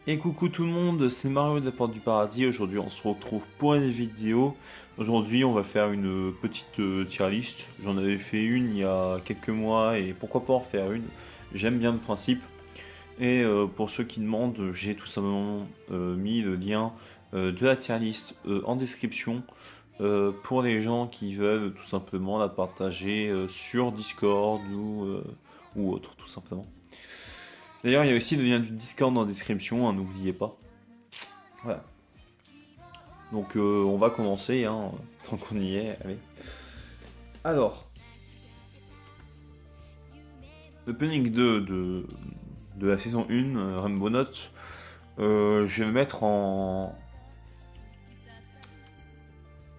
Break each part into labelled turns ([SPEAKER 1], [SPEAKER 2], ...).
[SPEAKER 1] Et coucou tout le monde, c'est Mario de la Porte du Paradis. Aujourd'hui, on se retrouve pour une vidéo. Aujourd'hui, on va faire une petite tier list. J'en avais fait une il y a quelques mois et pourquoi pas en faire une. J'aime bien le principe. Et pour ceux qui demandent, j'ai tout simplement mis le lien de la tier list en description pour les gens qui veulent tout simplement la partager sur Discord ou autre, tout simplement. D'ailleurs, il y a aussi le lien du Discord dans la description, hein, n'oubliez pas. Voilà. Donc on va commencer, hein, tant qu'on y est, allez. Alors, le planning 2 de la saison 1, Rainbow Note, je vais le mettre en...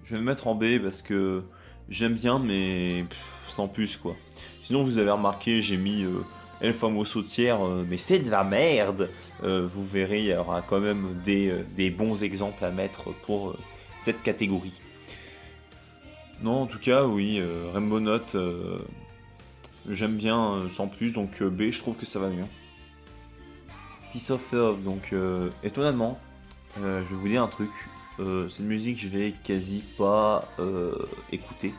[SPEAKER 1] Je vais le mettre en B parce que j'aime bien, mais sans plus, quoi. Sinon, vous avez remarqué, j'ai mis El Famoso Tiers, mais c'est de la merde. Vous verrez, il y aura quand même des bons exemples à mettre pour cette catégorie. Non, en tout cas, oui, Rainbow Note, j'aime bien sans plus, donc B, je trouve que ça va mieux. Peace of Love, donc étonnamment, je vais vous dire un truc, cette musique, je l'ai quasi pas écoutée.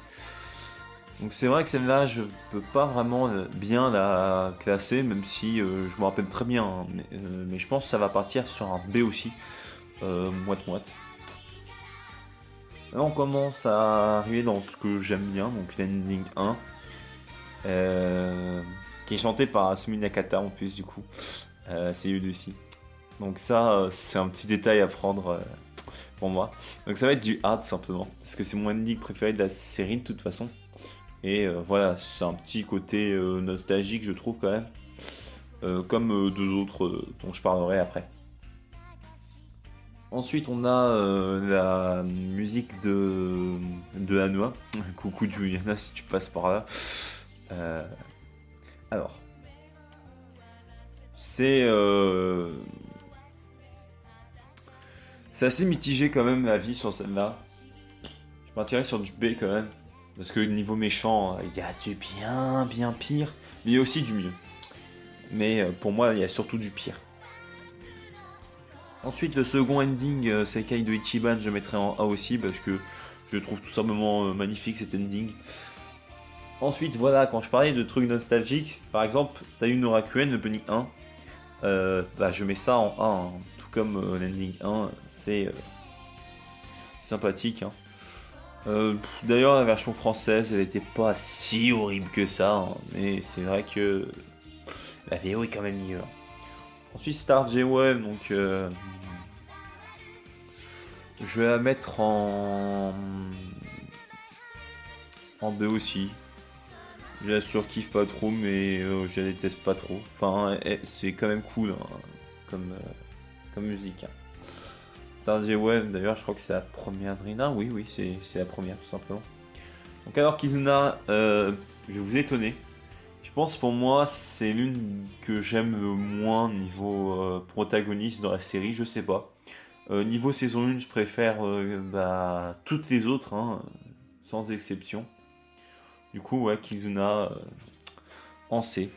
[SPEAKER 1] Donc c'est vrai que celle-là, je peux pas vraiment bien la classer, même si je me rappelle très bien, hein, mais je pense que ça va partir sur un B aussi, moite-moite. Là on commence à arriver dans ce que j'aime bien, donc l'ending 1, qui est chanté par Asumi Nakata en plus du coup, c'est lui aussi. Donc ça, c'est un petit détail à prendre pour moi. Donc ça va être du A tout simplement, parce que c'est mon ending préféré de la série de toute façon. Et voilà, c'est un petit côté nostalgique, je trouve, quand même. Comme deux autres dont je parlerai après. Ensuite, on a la musique de Hanoi. Coucou Juliana, si tu passes par là. Euh, alors, c'est assez mitigé quand même la vie sur celle-là. Je partirais sur du B quand même. Parce que niveau méchant, il y a du bien pire, mais il y a aussi du mieux. Mais pour moi, il y a surtout du pire. Ensuite, le second ending, Sekai de Ichiban, je mettrai en A aussi, parce que je trouve tout simplement magnifique cet ending. Ensuite, voilà, quand je parlais de trucs nostalgiques, par exemple, Taiyu no Rakuen, le Bunny 1, bah, je mets ça en A, hein. Tout comme l'ending 1, c'est sympathique, hein. D'ailleurs, la version française, elle était pas si horrible que ça, hein, mais c'est vrai que la VO est quand même mieux. Ensuite, Star J-Web, donc je vais la mettre en B aussi. Je la surkiffe pas trop, mais je la déteste pas trop. Enfin, c'est quand même cool, hein, comme musique, hein. Star J-Web, d'ailleurs, je crois que c'est la première Drina. Oui, c'est la première, tout simplement. Donc, alors Kizuna, je vais vous étonner. Je pense pour moi, c'est l'une que j'aime le moins niveau protagoniste dans la série, je sais pas. Niveau saison 1, je préfère bah, toutes les autres, hein, sans exception. Du coup, ouais, Kizuna en C.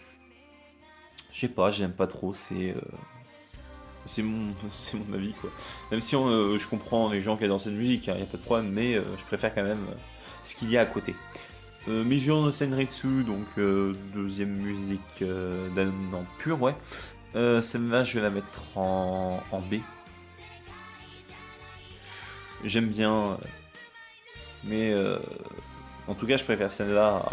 [SPEAKER 1] Je sais pas, j'aime pas trop, c'est mon avis, quoi. Même si je comprends les gens qui adorent cette musique, hein, y a pas de problème, mais je préfère quand même ce qu'il y a à côté. Mizuno no Senritsu, donc deuxième musique d'un pur, ouais. Celle-là, je vais la mettre en B. J'aime bien, mais en tout cas, je préfère celle-là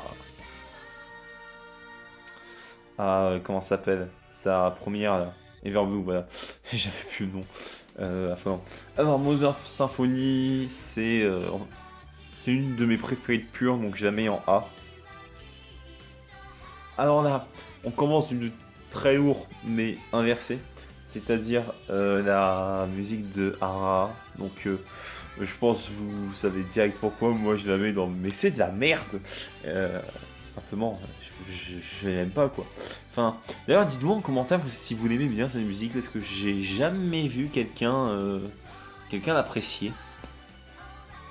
[SPEAKER 1] comment ça s'appelle? Sa première, là. Everblue, voilà. J'avais plus le nom. Enfin, alors, Mother Symphony, c'est une de mes préférées de pur, donc je la mets en A. Alors là, on commence du très lourd, mais inversé. C'est-à-dire la musique de Hara. Donc je pense que vous savez direct pourquoi moi je la mets dans... Mais c'est de la merde, simplement, je l'aime pas, quoi. Enfin, d'ailleurs dites-moi en commentaire si vous l'aimez bien cette musique, parce que j'ai jamais vu quelqu'un l'apprécier.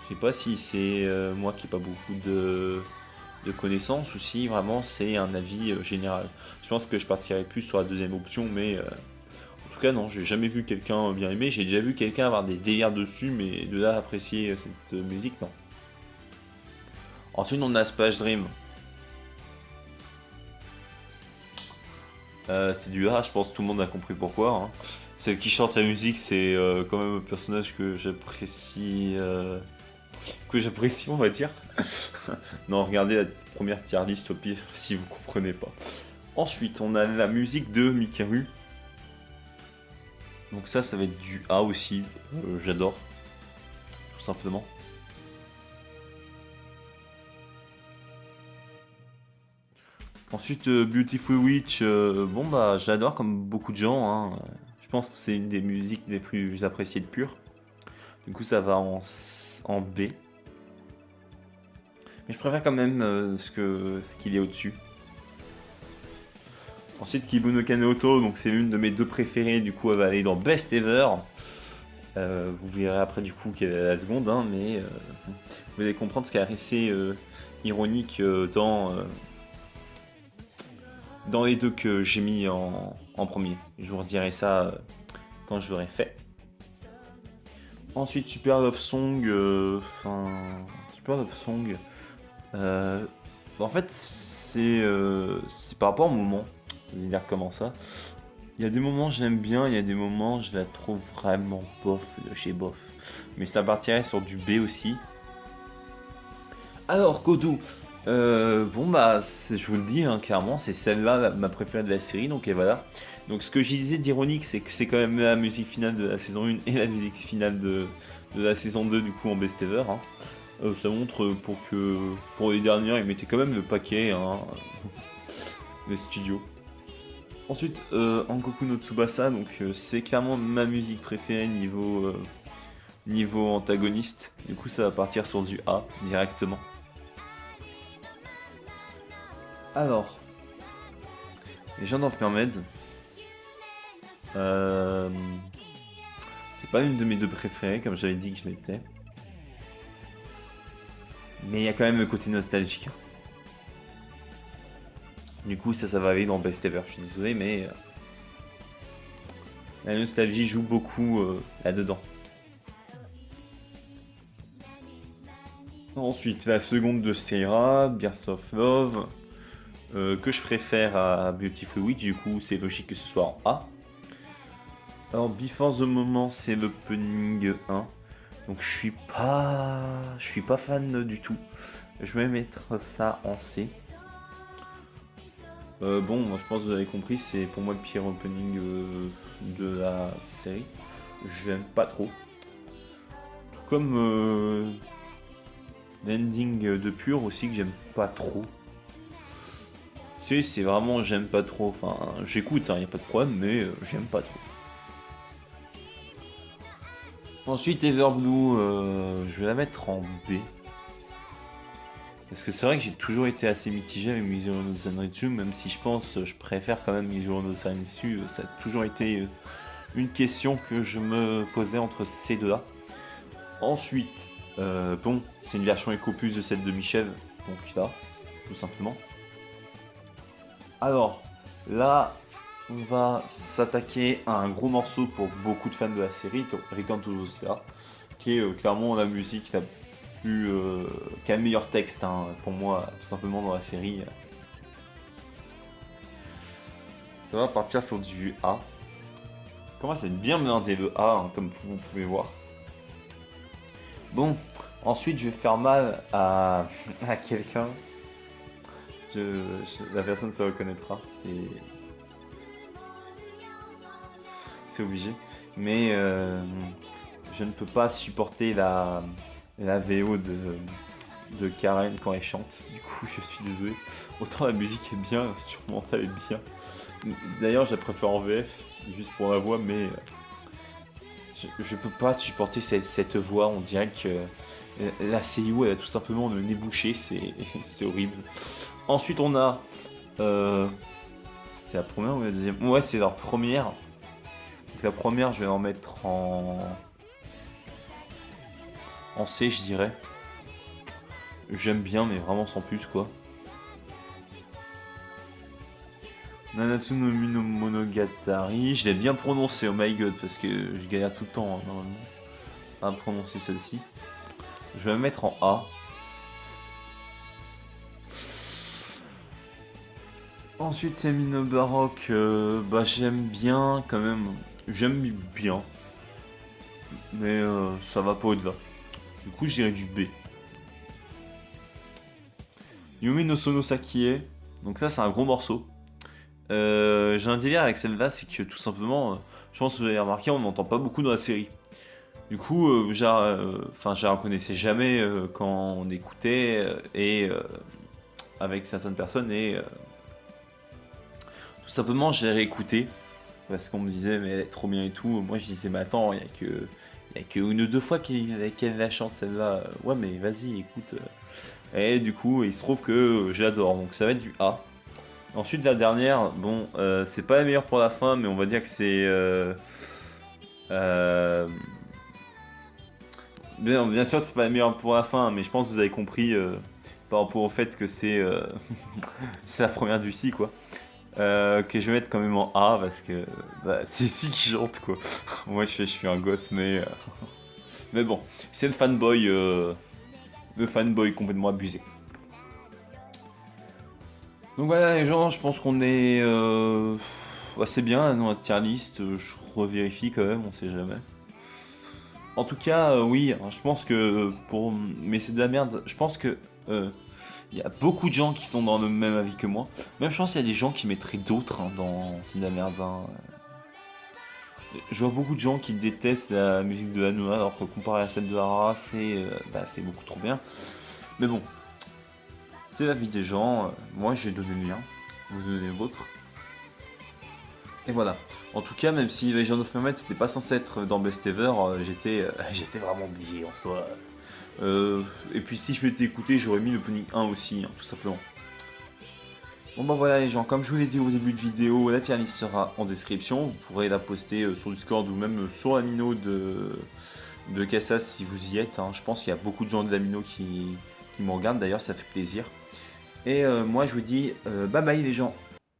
[SPEAKER 1] Je sais pas si c'est moi qui n'ai pas beaucoup de connaissances ou si vraiment c'est un avis général. Je pense que je partirais plus sur la deuxième option, mais en tout tout cas, non, j'ai jamais vu quelqu'un bien aimer. J'ai déjà vu quelqu'un avoir des délires dessus, mais de là à apprécier cette musique, non. Ensuite, on a Splash Dream. C'est du A, je pense que tout le monde a compris pourquoi. Hein. Celle qui chante la musique, c'est quand même un personnage que j'apprécie. On va dire. Non, regardez la première tier list au pire si vous comprenez pas. Ensuite, on a la musique de Mikaru. Donc ça va être du A aussi. J'adore. Tout simplement. Ensuite, Beautiful Witch, bon bah j'adore comme beaucoup de gens. Hein. Je pense que c'est une des musiques les plus appréciées de Pure. Du coup, ça va en B. Mais je préfère quand même ce qu'il y a au-dessus. Ensuite, Kibu Kaneoto, donc c'est l'une de mes deux préférées. Du coup, elle va aller dans Best Ever. Vous verrez après du coup qu'elle est la seconde, hein, mais vous allez comprendre ce qui est assez ironique dans les deux que j'ai mis en premier. Je vous redirai ça quand je l'aurai fait. Ensuite, Super Love Song. Super Love Song. En fait, c'est par rapport au moment. Je vais dire comment ça. Il y a des moments je l'aime bien, il y a des moments je la trouve vraiment bof de chez bof. Mais ça partirait sur du B aussi. Alors, Kodou, bon bah, je vous le dis, hein, clairement, c'est celle-là ma préférée de la série, donc et voilà. Donc ce que je disais d'ironique, c'est que c'est quand même la musique finale de la saison 1 et la musique finale de la saison 2, du coup, en best ever. Hein. Ça montre pour les dernières, ils mettaient quand même le paquet, hein, les studios. Ensuite, Angoku no Tsubasa, donc c'est clairement ma musique préférée niveau antagoniste. Du coup, ça va partir sur du A directement. Alors, Legend of Mermaid. C'est pas une de mes deux préférées, comme j'avais dit que je l'étais. Mais il y a quand même le côté nostalgique. Du coup, ça va aller dans Best Ever. Je suis désolé, mais la nostalgie joue beaucoup là-dedans. Ensuite, la seconde de Seira, Birth of Love, que je préfère à Beautiful Witch, du coup c'est logique que ce soit en A. Alors Before the Moment, c'est l'opening 1, donc je suis pas fan du tout. Je vais mettre ça en C. Bon, moi je pense que vous avez compris, c'est pour moi le pire opening de la série. Je l'aime pas trop. Tout comme l'ending de Pure aussi que j'aime pas trop. C'est vraiment j'aime pas trop. Enfin, j'écoute, y a pas de problème, mais j'aime pas trop. Ensuite, Everblue, je vais la mettre en B. Parce que c'est vrai que j'ai toujours été assez mitigé avec Mizuno no Sanritsu, même si je préfère quand même Mizuno no Sanritsu. Ça a toujours été une question que je me posais entre ces deux-là. Ensuite, bon, c'est une version éco-plus de celle de Michel, donc là, tout simplement. Alors, là, on va s'attaquer à un gros morceau pour beaucoup de fans de la série, Return to Osia, qui est clairement la musique la plus, qui a le meilleur texte, hein, pour moi, tout simplement dans la série. Ça va partir sur du A. Comment ça bien blindé le A, hein, comme vous pouvez voir. Bon, ensuite je vais faire mal à quelqu'un. La personne se reconnaîtra, c'est obligé. Mais je ne peux pas supporter la VO de Karen quand elle chante. Du coup, je suis désolé. Autant la musique est bien, l'instrumental est bien. D'ailleurs, je la préfère en VF, juste pour la voix, mais je peux pas supporter cette voix. On dirait que la CIO, elle a tout simplement le nez bouché, c'est horrible. Ensuite, on a... c'est la première ou la deuxième? Ouais, c'est leur première. Donc la première, je vais en mettre en C, je dirais. J'aime bien, mais vraiment sans plus, quoi. Nanatsu no Mino Monogatari, je l'ai bien prononcé, oh my god, parce que je galère tout le temps, hein, normalement, à prononcer celle-ci. Je vais la mettre en A. Ensuite, c'est Mino Baroque, bah j'aime bien quand même, j'aime bien, mais ça va pas au-delà. Du coup, je dirais du B. Yumi no Sono Sakie, donc ça c'est un gros morceau. J'ai un délire avec celle-là, c'est que tout simplement, je pense que vous avez remarqué, on n'entend pas beaucoup dans la série. Du coup, je la reconnaissais jamais quand on écoutait avec certaines personnes et tout simplement j'ai réécouté parce qu'on me disait mais elle est trop bien et tout. Moi je disais mais attends, il y a que une ou deux fois qu'elle la chante celle-là. Ouais mais vas-y écoute. Et du coup il se trouve que j'adore donc ça va être du A. Ensuite la dernière, bon c'est pas la meilleure pour la fin mais on va dire que c'est bien sûr c'est pas la meilleure pour la fin mais je pense que vous avez compris par rapport au fait que c'est c'est la première du si quoi. Que je vais mettre quand même en A parce que bah, c'est ici qui chante quoi. Moi je suis un gosse mais bon, c'est le fanboy complètement abusé. Donc voilà les gens, je pense qu'on est assez bien dans la tier list, je revérifie quand même, on sait jamais. En tout cas, oui, hein, je pense que pour... Mais c'est de la merde, je pense que... il y a beaucoup de gens qui sont dans le même avis que moi. Même je pense qu'il y a des gens qui mettraient d'autres hein, dans C'est de la merde. Hein. Je vois beaucoup de gens qui détestent la musique de Hanouna alors que comparé à celle de Hara, c'est beaucoup trop bien. Mais bon, c'est la vie des gens. Moi j'ai donné le mien, vous donnez le vôtre. Et voilà. En tout cas, même si Legend of Mermaid c'était pas censé être dans Best Ever, j'étais vraiment obligé en soi. Et puis si je m'étais écouté, j'aurais mis l'opening 1 aussi, hein, tout simplement. Bon bah voilà les gens, comme je vous l'ai dit au début de vidéo, la tier list sera en description. Vous pourrez la poster sur Discord ou même sur l'amino de Kassas si vous y êtes. Hein. Je pense qu'il y a beaucoup de gens de l'amino qui me regardent, d'ailleurs ça fait plaisir. Et moi je vous dis bye bye les gens.